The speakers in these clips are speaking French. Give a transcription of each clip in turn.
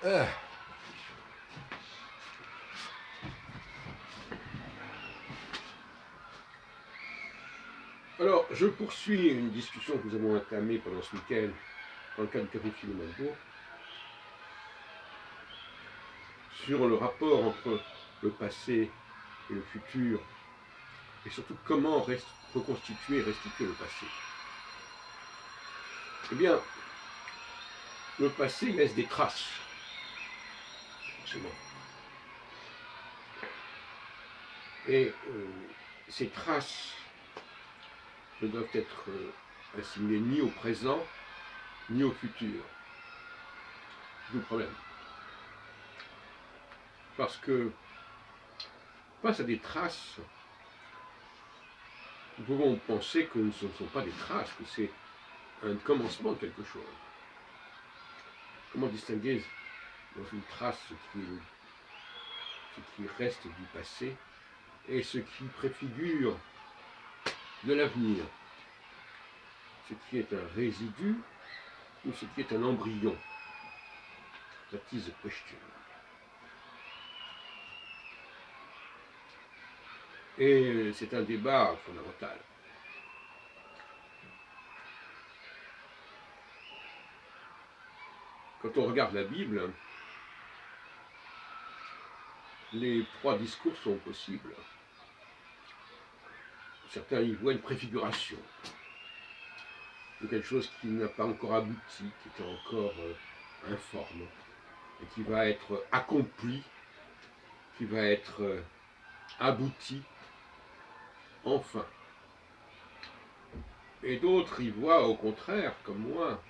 Ah. Alors, je poursuis une discussion que nous avons entamée pendant ce week-end dans le cadre du Café Philomène sur le rapport entre le passé et le futur, et surtout comment reconstituer et restituer le passé. Eh bien, le passé laisse des traces, forcément. Et ces traces ne doivent être assimilées ni au présent, ni au futur. C'est tout le problème. Parce que face à des traces, nous pouvons penser que ce ne sont pas des traces, que c'est un commencement de quelque chose. Comment distinguer dans une trace ce qui reste du passé et ce qui préfigure de l'avenir, ce qui est un résidu ou ce qui est un embryon? That is the question. Et c'est un débat fondamental. Quand on regarde la Bible, les trois discours sont possibles. Certains y voient une préfiguration de quelque chose qui n'a pas encore abouti, qui est encore informe, et qui va être accompli, qui va être abouti, enfin. Et d'autres y voient au contraire, comme moi,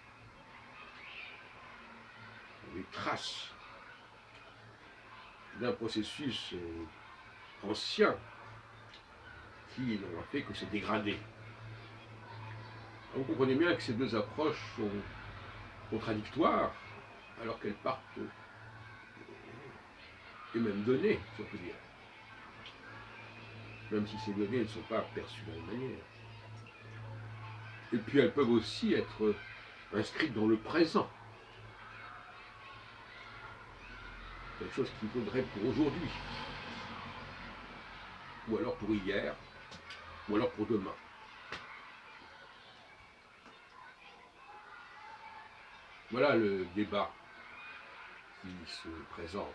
les traces d'un processus ancien qui n'aura fait que se dégrader. Vous comprenez bien que ces deux approches sont contradictoires, alors qu'elles partent des mêmes données, si on peut dire. Même si ces données ne sont pas perçues de la même manière. Et puis elles peuvent aussi être inscrites dans le présent. Quelque chose qu'il faudrait pour aujourd'hui. Ou alors pour hier, ou alors pour demain. Voilà le débat qui se présente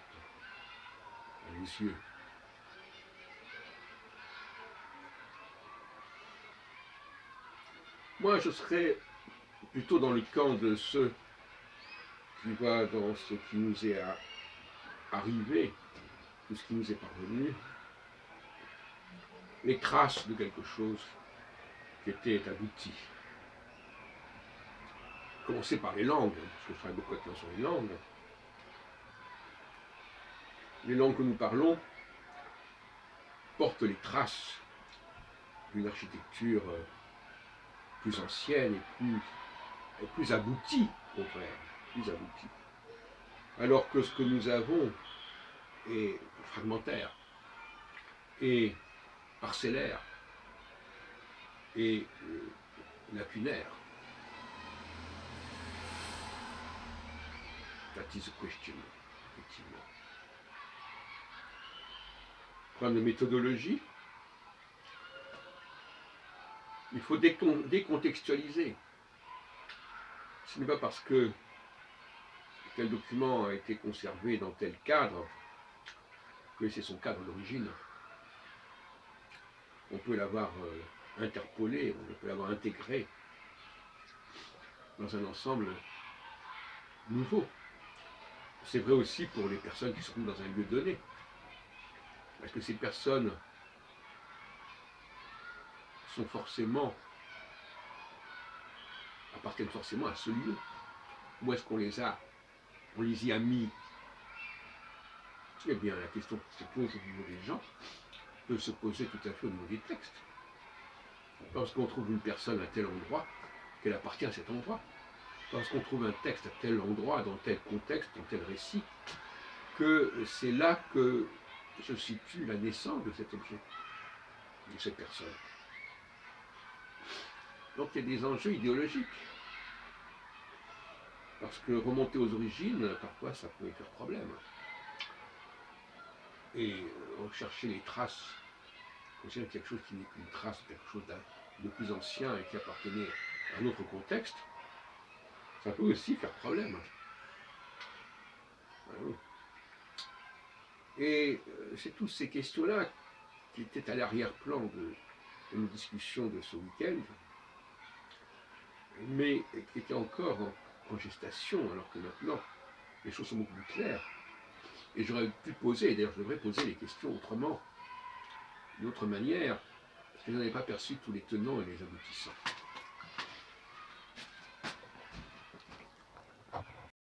à mes yeux. Moi, je serais plutôt dans le camp de ceux qui va dans ce qui nous est arrivé, tout ce qui nous est parvenu, les traces de quelque chose qui était abouti. Commencer par les langues, parce que je travaille beaucoup avec sur les langues. Les langues que nous parlons portent les traces d'une architecture plus ancienne et plus aboutie, au contraire, plus aboutie. Alors que ce que nous avons est fragmentaire et parcellaire et lacunaire. That is a question, effectivement. Problème de méthodologie, il faut décontextualiser. Ce n'est pas parce que tel document a été conservé dans tel cadre que c'est son cadre d'origine. On peut l'avoir interpolé, on peut l'avoir intégré dans un ensemble nouveau. C'est vrai aussi pour les personnes qui se trouvent dans un lieu donné. Parce que ces personnes sont forcément, appartiennent forcément à ce lieu. Où est-ce qu'on les a? On les y a mis. Eh bien, la question qui se pose au niveau des gens peut se poser tout à fait au niveau des textes. Lorsqu'on trouve une personne à tel endroit, qu'elle appartient à cet endroit. Lorsqu'on trouve un texte à tel endroit, dans tel contexte, dans tel récit, que c'est là que se situe la naissance de cet objet, de cette personne. Donc il y a des enjeux idéologiques. Parce que remonter aux origines, parfois ça peut faire problème. Et rechercher les traces, considérer quelque chose qui n'est qu'une trace, quelque chose de plus ancien et qui appartenait à un autre contexte, ça peut aussi faire problème. Et c'est toutes ces questions-là qui étaient à l'arrière-plan de nos discussions de ce week-end, mais qui étaient encore en gestation, alors que maintenant, les choses sont beaucoup plus claires. Et j'aurais pu poser, et d'ailleurs je devrais poser les questions autrement, d'une autre manière, parce que je n'avais pas perçu tous les tenants et les aboutissants.